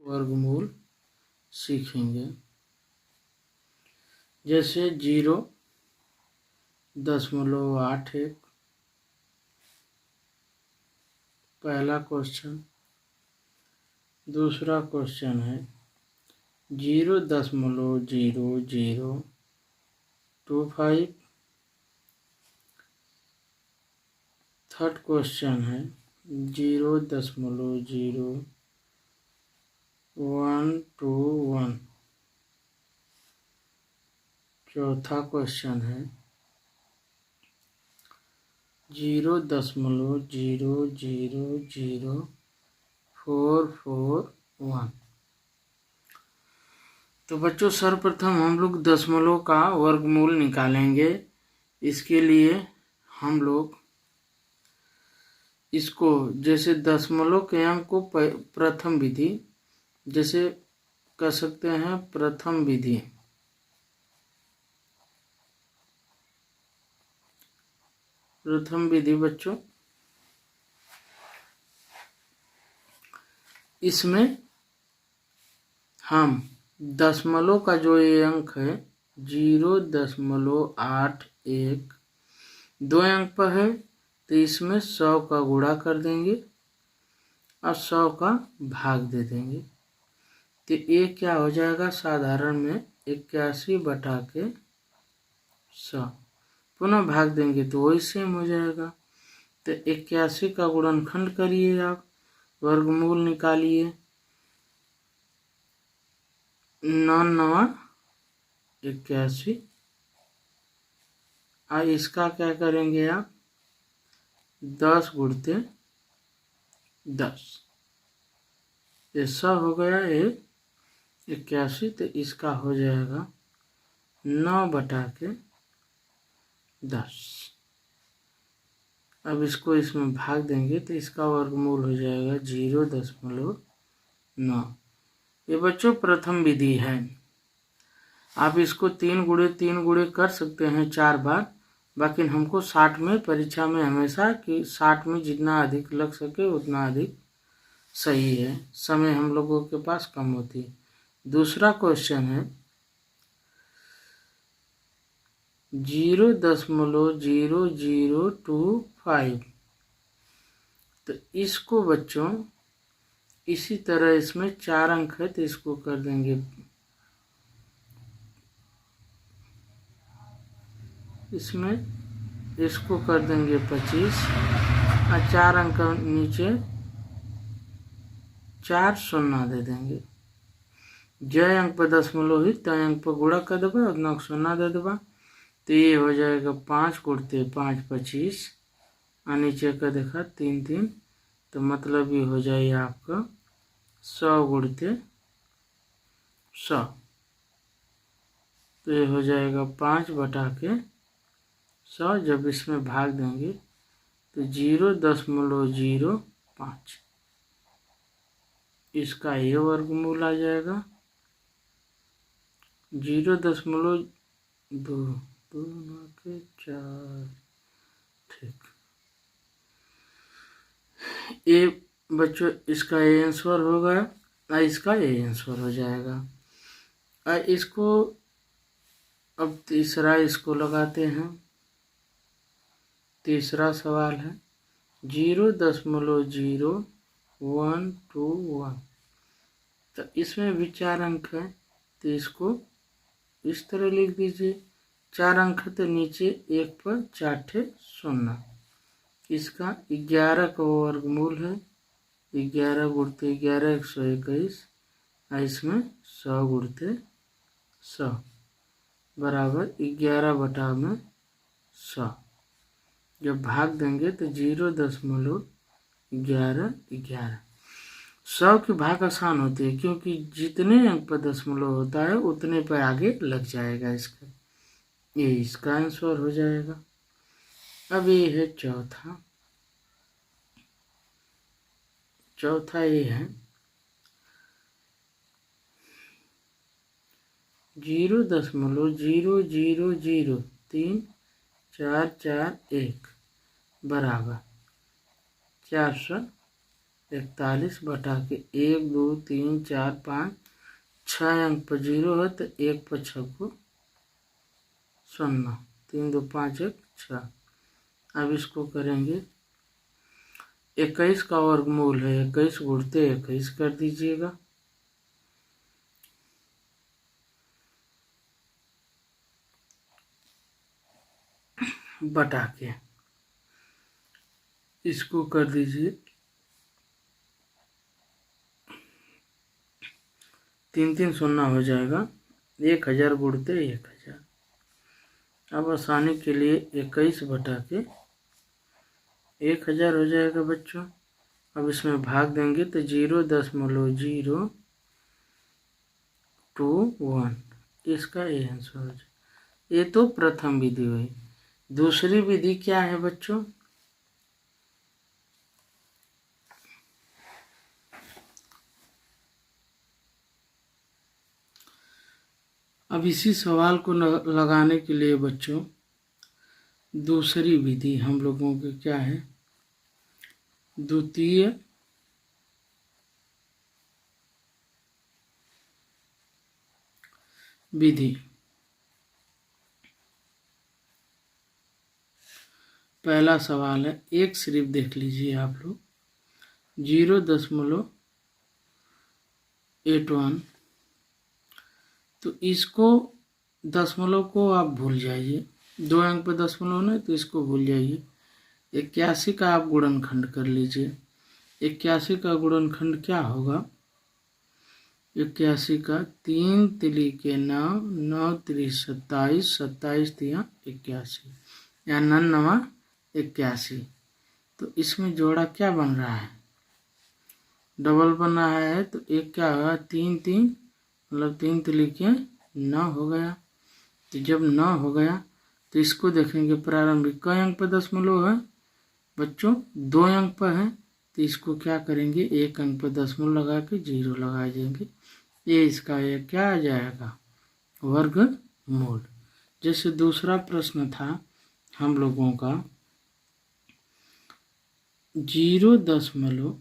वर्गमूल सीखेंगे। जैसे 0.81 पहला क्वेश्चन। दूसरा क्वेश्चन है 0.0025। थर्ड क्वेश्चन है 0.0121। चौथा क्वेश्चन है 0.000441। तो बच्चों सर्वप्रथम हम लोग दशमलव का वर्गमूल निकालेंगे। इसके लिए हम लोग इसको जैसे दशमलव के अंक को प्रथम विधि जैसे कर सकते हैं। प्रथम विधि बच्चों, इसमें हम दशमलव का जो ये अंक है 0.81 दो अंक पर है, तो इसमें 100 का गुणा कर देंगे और 100 का भाग दे देंगे। तो ये क्या हो जाएगा, साधारण में 81/100। पुनः भाग देंगे तो वही सेम हो जाएगा। तो 81 का गुणनखंड करिए, आप वर्गमूल निकालिए। 9×9 = 81। और इसका क्या करेंगे आप, 10×10। ये 100 हो गया, ये 81। तो इसका हो जाएगा 9/10। अब इसको इसमें भाग देंगे तो इसका वर्गमूल हो जाएगा 0.9। ये बच्चों प्रथम विधि है। आप इसको 3×3 कर सकते हैं 4 बार। बाकी हमको 60 में परीक्षा में हमेशा कि 60 में जितना अधिक लग सके उतना अधिक सही है। समय हम लोगों के पास कम होती है। दूसरा क्वेश्चन है 0.0025। तो इसको बच्चों इसी तरह, इसमें 4 अंक है तो इसको कर देंगे, इसमें इसको कर देंगे 25 और 4 अंक नीचे 4 शून्य दे देंगे। जय अंक पर दशमलव ही तय अंक पर गुणा कर देगा और 9 शून्य दे देगा। तो ये हो जाएगा 5×5 = 25 और नीचे का देखा 3×3। तो मतलब ये हो जाएगा आपका 100×100। तो ये हो जाएगा 5/100। जब इसमें भाग देंगे तो 0.05 इसका ये वर्गमूल आ जाएगा। 0.2×4। ठीक, ये बच्चों इसका ये आंसर हो गया और इसका ये आंसर हो जाएगा। और इसको अब तीसरा इसको लगाते हैं। तीसरा सवाल है 0.0121। तो इसमें भी 4 अंक है, तो इसको इस तरह लिख दीजिए। 4 अंक है तो नीचे 1 पर 4 शून्य। इसका 11 का वर्गमूल है 11×11 121 और इसमें 100×100 बराबर 11/100। जब भाग देंगे तो 0.1111। 100 की भाग आसान होती है क्योंकि जितने अंक पर दशमलव होता है उतने पर आगे लग जाएगा इसका। ये इसका आंसर हो जाएगा। अब ये है चौथा ये है 0.0003441 बराबर 481। 41 बटा के 1 2 3 4 5 6 अंक पर 0 है तो 1 पर 6 को 0, 3 2 5 1 6। अब इसको करेंगे 21 का वर्गमूल है 21 गुणते 21 कर दीजिएगा, बटा के इसको कर दीजिए 3 3 0 हो जाएगा, 1000 गुणते 1000। अब आसानी के लिए 21 बटा के 1000 हो जाएगा बच्चों। अब इसमें भाग देंगे तो 0.021 इसका ये आंसर हो जाए। ये तो प्रथम विधि हुई। दूसरी विधि क्या है बच्चों? अब इसी सवाल को लगाने के लिए बच्चों दूसरी विधि हम लोगों की क्या है? द्वितीय विधि। पहला सवाल है, एक सिर्फ देख लीजिए आप लोग, 0.81, तो इसको दशमलव को आप भूल जाइए, 2 अंक पर दशमलव नहीं तो इसको भूल जाइए। 81 का आप गुणनखंड कर लीजिए। 81 का गुणनखंड क्या होगा? 81 का 3 तिली के 9, 9 तिली 27, 27 तिया 81, या 9 81। तो इसमें जोड़ा क्या बन रहा है? डबल बना है, तो एक क्या होगा? 3 3 मतलब 3 तिली के 9 हो गया। तो जब 9 हो गया तो इसको देखेंगे प्रारंभिक कई अंक पर दशमलव है बच्चों? 2 अंक पर है, तो इसको क्या करेंगे? 1 अंक पर दशमलव लगा के 0 लगा देंगे। ये इसका ये क्या आ जाएगा? वर्गमूल। जैसे दूसरा प्रश्न था हम लोगों का 0.121,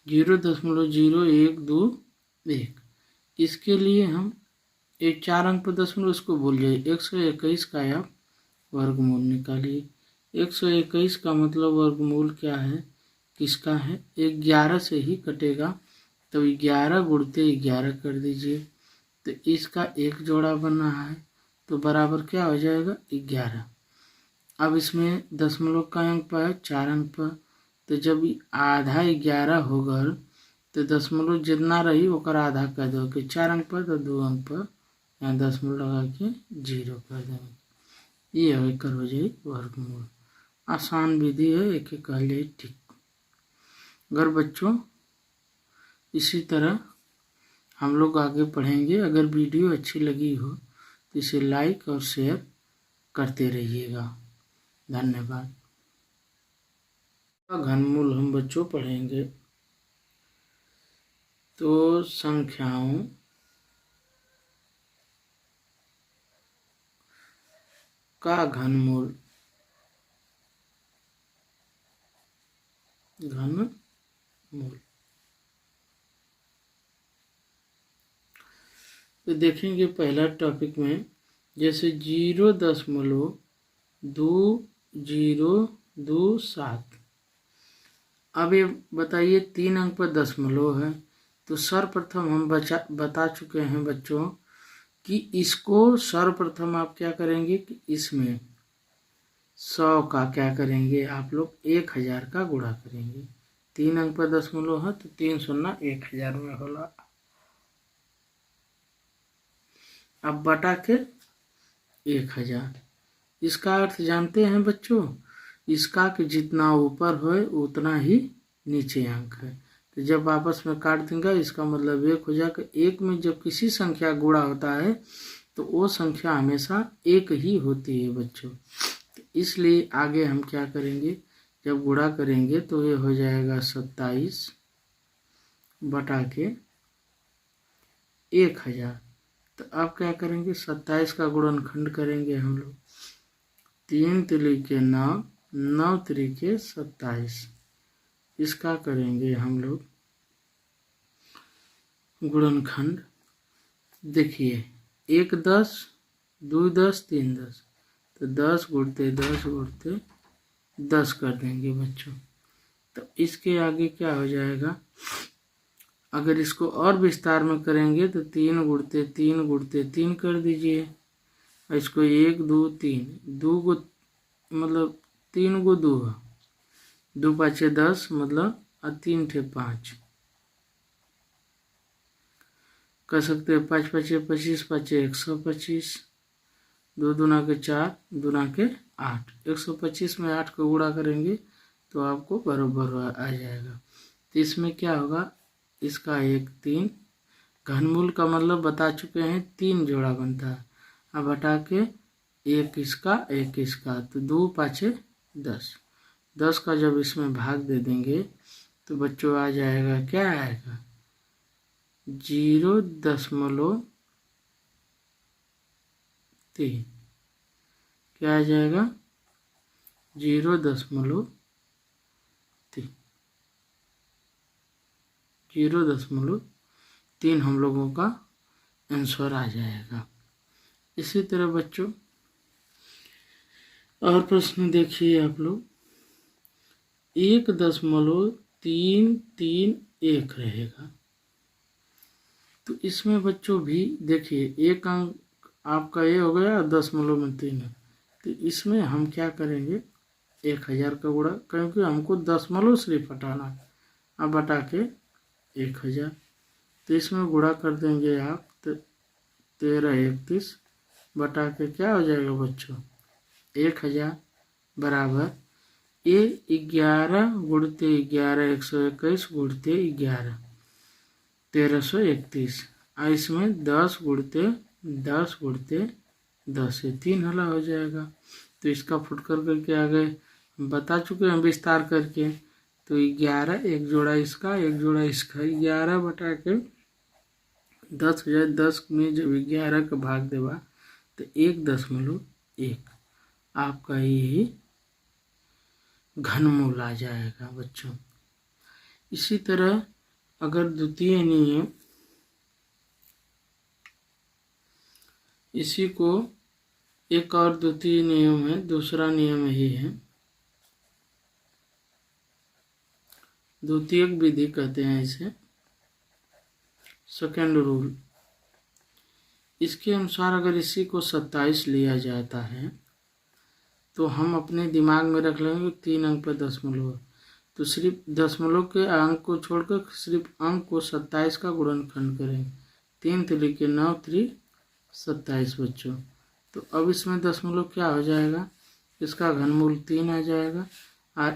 0.0121। इसके लिए हम एक 4 अंक पर दशमलव इसको भूल जाइए, 121 का आप वर्गमूल निकालिए। 121 का मतलब वर्गमूल क्या है? किसका है? 11 से ही कटेगा, तो 11 गुणते 11 कर दीजिए। तो इसका एक जोड़ा बना है, तो बराबर क्या हो जाएगा? 11। अब इसमें दशमलव का अंक पर है 4 अंक पर, तो जब आधा 11 होगा तो दशमलव जितना रही ओकर आधा कर दो कि 4 अंक पर, तो 2 अंक पर यहाँ दशमलव लगा के 0 कर देंगे। ये एकर हो जाए वर्गमूल। आसान विधि है, एक एक कह जाए ठीक। अगर बच्चों इसी तरह हम लोग आगे पढ़ेंगे। अगर वीडियो अच्छी लगी हो तो इसे लाइक और शेयर करते रहिएगा। धन्यवाद। घनमूल हम बच्चों पढ़ेंगे, तो संख्याओं का घनमूल, घनमूल तो देखेंगे पहला टॉपिक में, जैसे 0.2027। अब ये बताइए 3 अंक पर दशमलव है, तो सर्वप्रथम हम बता चुके हैं बच्चों कि इसको सर्वप्रथम आप क्या करेंगे कि इसमें 100 का क्या करेंगे आप लोग? 1000 का गुणा करेंगे। 3 अंक पर दशमलव है तो 3 शून्य 1000 में होला। अब बटा के 1000। इसका अर्थ जानते हैं बच्चों? इसका कि जितना ऊपर हो उतना ही नीचे अंक है, तो जब आपस में काट देंगे इसका मतलब 1 हो जाएगा। 1 में जब किसी संख्या गुणा होता है तो वो संख्या हमेशा 1 ही होती है बच्चों। तो इसलिए आगे हम क्या करेंगे? जब गुणा करेंगे तो ये हो जाएगा 27 बटा के 1000। तो अब क्या करेंगे, 27 का गुणनखंड करेंगे हम लोग। 3 तिली 9, 9 तिली 27, इसका करेंगे हम लोग गुणनखंड। देखिए 1 10, 2 10, 3 10, तो 10 गुणते 10 गुणते 10 कर देंगे बच्चों। तो इसके आगे क्या हो जाएगा, अगर इसको और विस्तार में करेंगे तो 3 गुणते 3 गुणते 3 कर दीजिए। इसको 1 2 3, 2 को मतलब 3 को 2, 2 5 10 मतलब 3 ठे 5 कर सकते हैं। 5 5 25, 5 125, 2 दूना के 4, दूना के 8, 125 में 8 को गुणा करेंगे तो आपको बराबर आ जाएगा। तो इसमें क्या होगा, इसका 1 3, घनमूल का मतलब बता चुके हैं 3 जोड़ा बनता है। अब हटा के 1 इसका 1 इसका, तो 2 5 10, 10 का जब इसमें भाग दे देंगे तो बच्चों आ जाएगा, क्या आएगा 0.3, क्या आ जाएगा 0.3, 0.3 हम लोगों का आंसर आ जाएगा। इसी तरह बच्चों और प्रश्न देखिए आप लोग, 1.331 रहेगा। तो इसमें बच्चों भी देखिए एक अंक आपका ये हो गया 0.3 है। तो इसमें हम क्या करेंगे, 1000 का गुणा, क्योंकि हमको दशमलव सिर्फ हटाना है। अब हटा के 1000, तो इसमें गुणा कर देंगे आप, तो 1331 बटा के क्या हो जाएगा बच्चों 1000 बराबर ये 11 गुणते 11, 121 गुणते 11, 1331। इसमें 10 गुणते 10 गुणते 10 से 3 हला हो जाएगा। तो इसका फुटकर करके आगे बता चुके हैं विस्तार करके। तो 11, एक जोड़ा इसका एक जोड़ा इसका, 11 बटा के 10,000, 10 में जब 11 का भाग देगा तो 1.1 आपका यही घनमूल आ जाएगा बच्चों। इसी तरह अगर द्वितीय नियम, इसी को एक और द्वितीय नियम है, दूसरा नियम यही है, द्वितीयक विधि कहते हैं इसे, सेकेंड रूल। इसके अनुसार अगर इसी को 27 लिया जाता है तो हम अपने दिमाग में रख लेंगे 3 अंक पर दशमलव, तो सिर्फ दशमलव के अंक को छोड़कर सिर्फ अंक को 27 का गुणनखंड करेंगे। 3 तिली 9 3 27 बच्चों। तो अब इसमें दशमलव क्या हो जाएगा, इसका घनमूल 3 आ जाएगा। और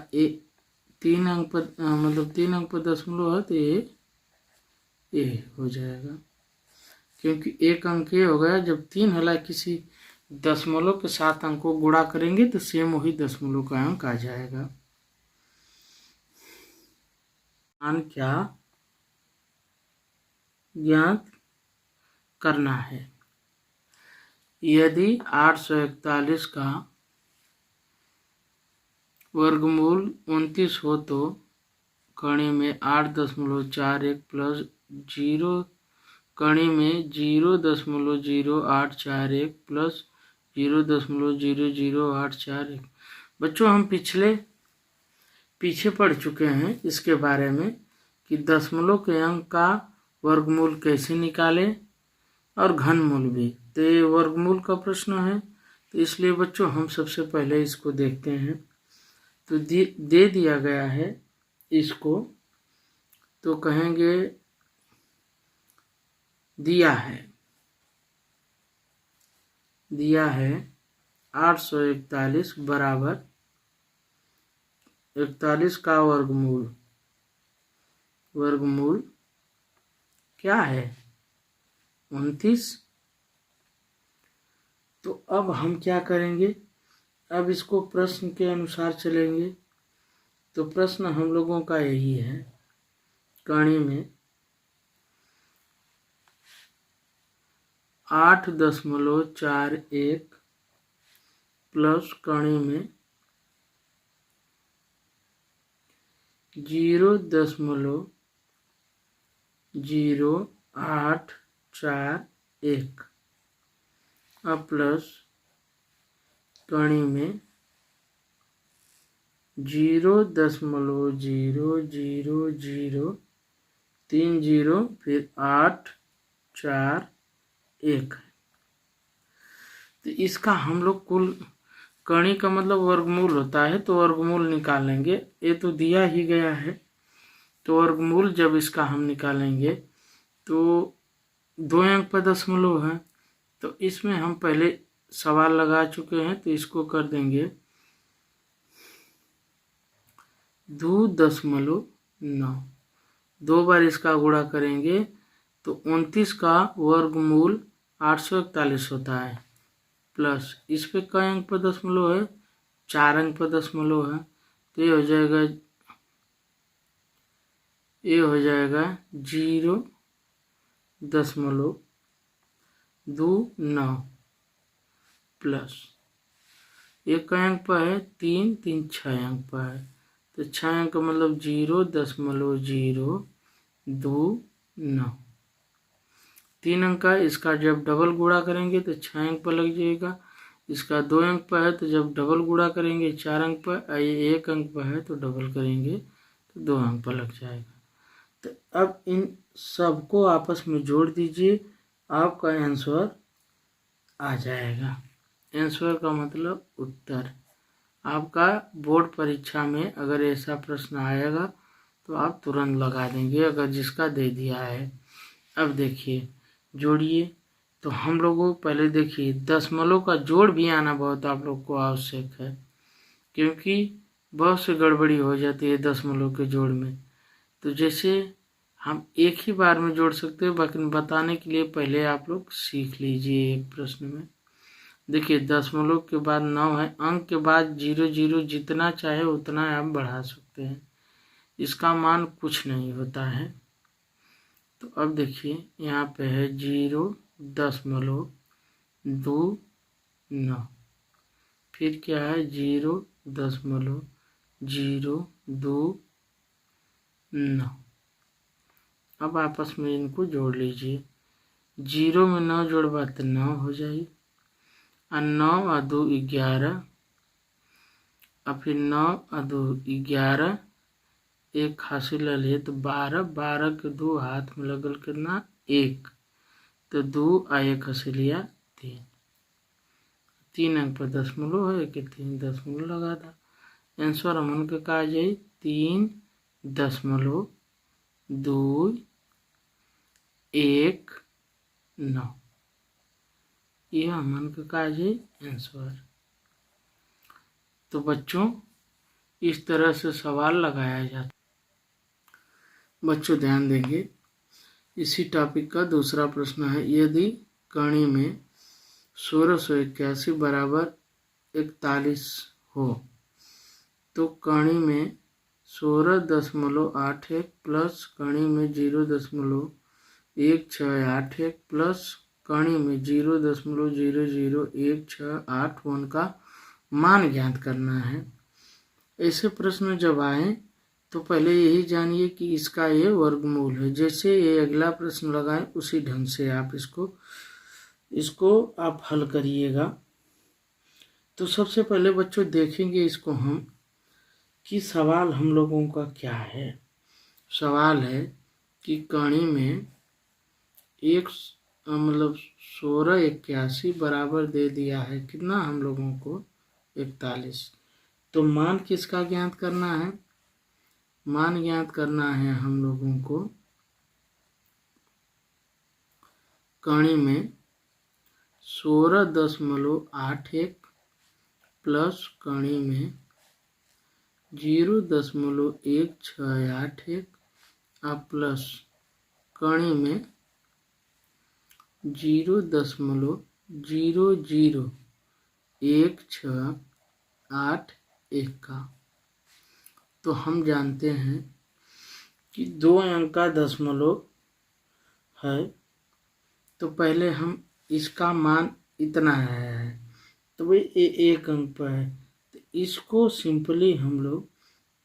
3 अंक पर मतलब 3 अंक पर दशमलव है तो ये हो जाएगा, क्योंकि एक अंक ये हो गया जब 3 हला किसी दशमलव के साथ अंक को गुणा करेंगे तो सेम वही दशमलव का अंक आ जाएगा। मान क्या ज्ञात करना है, यदि 841 का वर्गमूल 29 हो तो कणी में 8.41 प्लस 0 कणी में 0.0841 प्लस 0.00841। बच्चों हम पीछे पढ़ चुके हैं इसके बारे में कि दशमलव के अंक का वर्गमूल कैसे निकालें और घनमूल भी। तो ये वर्गमूल का प्रश्न है, तो इसलिए बच्चों हम सबसे पहले इसको देखते हैं। तो दे दिया गया है इसको, तो कहेंगे दिया है 841 बराबर 41 का वर्गमूल क्या है 29। तो अब हम क्या करेंगे, अब इसको प्रश्न के अनुसार चलेंगे। तो प्रश्न हम लोगों का यही है, कणी में 8.41 प्लस कणी में 0.0841 अब प्लस कणी में 0.00030 फिर 841 है। तो इसका हम लोग कुल कणी का मतलब वर्गमूल होता है, तो वर्गमूल निकालेंगे। ये तो दिया ही गया है, तो वर्गमूल जब इसका हम निकालेंगे तो 2 अंक पर दशमलव है, तो इसमें हम पहले सवाल लगा चुके हैं, तो इसको कर देंगे 2.9। 2 बार इसका गुणा करेंगे तो 29 का वर्गमूल 841 होता है, प्लस इस पे कई अंक पर दशमलव है, 4 अंक पर दशमलव है, तो ये हो जाएगा 0.29 प्लस एक अंक पर है 3, 3 6 अंक पर है, तो 6 अंक का मतलब 0.029। 3 अंक का, इसका जब डबल गुणा करेंगे तो 6 अंक पर लग जाएगा। इसका 2 अंक पर है तो जब डबल गुणा करेंगे 4 अंक पर, 1 अंक पर है तो डबल करेंगे तो 2 अंक पर लग जाएगा। तो अब इन सबको आपस में जोड़ दीजिए, आपका आंसर आ जाएगा। आंसर का मतलब उत्तर। आपका बोर्ड परीक्षा में अगर ऐसा प्रश्न आएगा तो आप तुरंत लगा देंगे, अगर जिसका दे दिया है। अब देखिए जोड़िए, तो हम लोगों को पहले देखिए दशमलव का जोड़ भी आना बहुत आप लोग को आवश्यक है, क्योंकि बहुत सी गड़बड़ी हो जाती है दशमलव के जोड़ में। तो जैसे हम एक ही बार में जोड़ सकते हैं, बाकी बताने के लिए पहले आप लोग सीख लीजिए। एक प्रश्न में देखिए दशमलव के बाद 9 है, अंक के बाद 00 जितना चाहे उतना आप बढ़ा सकते हैं, इसका मान कुछ नहीं होता है। तो अब देखिए यहाँ पे है 0.29, फिर क्या है 0.029। अब आपस में इनको जोड़ लीजिए, 0 में 9 जोड़बा तो 9 हो जाएगी, और 9 और 2 11, और फिर 9 और 2 11, एक हासिल ले लिए तो 12, 12 के 2 हाथ में लगल कितना 1, तो 2 और 1 हासिल लिया 3। 3 अंक पर दशमलव है कि 3 दशमलव लगा था। आंसर हमन के का जाए 3.219, यह हमन के का जाए आंसर। तो बच्चों इस तरह से सवाल लगाया जाता। बच्चों ध्यान देंगे, इसी टॉपिक का दूसरा प्रश्न है, यदि कणी में 1681 बराबर 41 हो तो कणी में 16.81 प्लस कणी में 0.1681 प्लस कणी में 0.00168 का मान ज्ञात करना है। ऐसे प्रश्न जब आए तो पहले यही जानिए कि इसका ये वर्गमूल है। जैसे ये अगला प्रश्न लगाएं उसी ढंग से आप इसको आप हल करिएगा। तो सबसे पहले बच्चों देखेंगे इसको हम कि सवाल हम लोगों का क्या है। सवाल है कि कणी में 1681 बराबर दे दिया है कितना हम लोगों को 41, तो मान किसका ज्ञात करना है? मान ज्ञात करना है हम लोगों को कणी में 16.81 प्लस कणी में 0.1681 और प्लस कणी में 0.001681 का। तो हम जानते हैं कि 2 अंक का दशमलव है, तो पहले हम इसका मान इतना है, तो भाई ये 1 अंक पर है, तो इसको सिंपली हम लोग,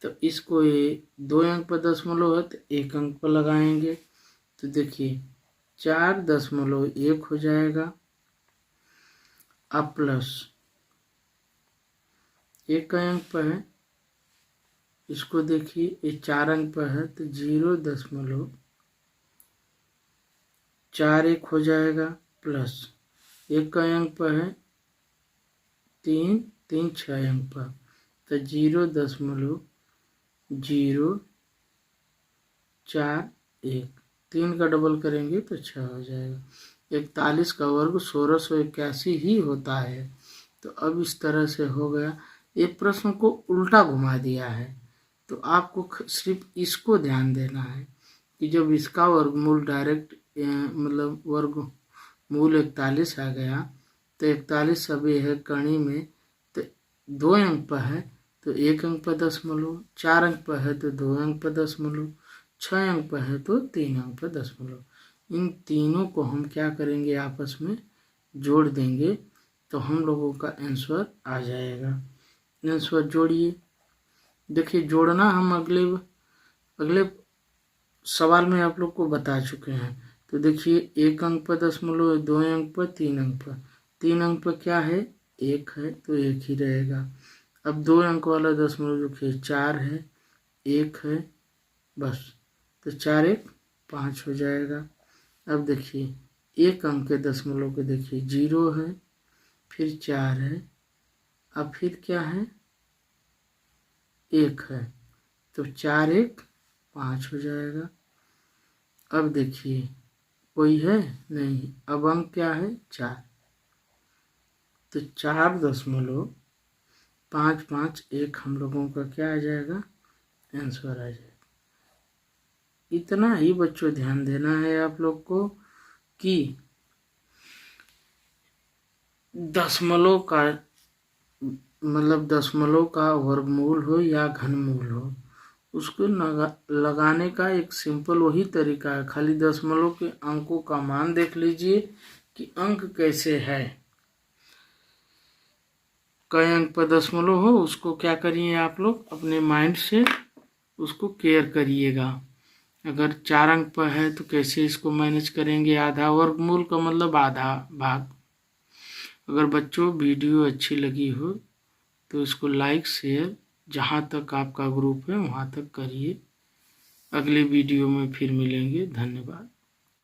तो इसको ये 2 अंक पर दशमलव है तो 1 अंक पर लगाएंगे, तो देखिए 4.1 हो जाएगा। अब प्लस 1 अंक पर है, इसको देखिए ये 4 अंक पर है तो 0.41 हो जाएगा, प्लस 1 अंक पर है 3 6 अंक पर, तो 0.041, 3 का डबल करेंगे तो 6 हो जाएगा। 41 का वर्ग 1681 ही होता है। तो अब इस तरह से हो गया। ये प्रश्न को उल्टा घुमा दिया है, तो आपको सिर्फ इसको ध्यान देना है कि जब इसका वर्गमूल डायरेक्ट मतलब वर्गमूल 41 आ गया, तो 41 अब ये है कणी में, तो 2 अंक पर है तो 1 अंक पर दशमलव, 4 अंक पर है तो 2 अंक पर दशमलव, 6 अंक पर है तो 3 अंक पर दशमलव। इन तीनों को हम क्या करेंगे, आपस में जोड़ देंगे, तो हम लोगों का आंसर आ जाएगा। आंसर जोड़िए। देखिए जोड़ना हम अगले सवाल में आप लोग को बता चुके हैं। तो देखिए 1 अंक पर दशमलव, 2 अंक पर, 3 अंक पर। 3 अंक पर क्या है, 1 है तो 1 ही रहेगा। अब 2 अंक वाला दशमलव देखिए 4 है, 1 है, बस, तो 4 1 5 हो जाएगा। अब देखिए 1 अंक के दशमलव के देखिए 0 है, फिर 4 है, अब फिर क्या है, 1 है, तो 4 1 5 हो जाएगा। अब देखिए कोई है नहीं, अब अंक क्या है, 4, तो 4.551 हम लोगों का क्या आ जाएगा, आंसर आ जाएगा। इतना ही बच्चों ध्यान देना है आप लोग को कि दशमलव का मतलब दशमलव का वर्गमूल हो या घनमूल हो, उसको लगाने का एक सिंपल वही तरीका है। खाली दशमलव के अंकों का मान देख लीजिए कि अंक कैसे है, कई अंक पर दशमलव हो, उसको क्या करिए आप लोग अपने माइंड से उसको केयर करिएगा। अगर 4 अंक पर है तो कैसे इसको मैनेज करेंगे, आधा वर्गमूल का मतलब आधा भाग। अगर बच्चों वीडियो अच्छी लगी हो तो इसको लाइक शेयर जहाँ तक आपका ग्रुप है वहाँ तक करिए। अगले वीडियो में फिर मिलेंगे। धन्यवाद।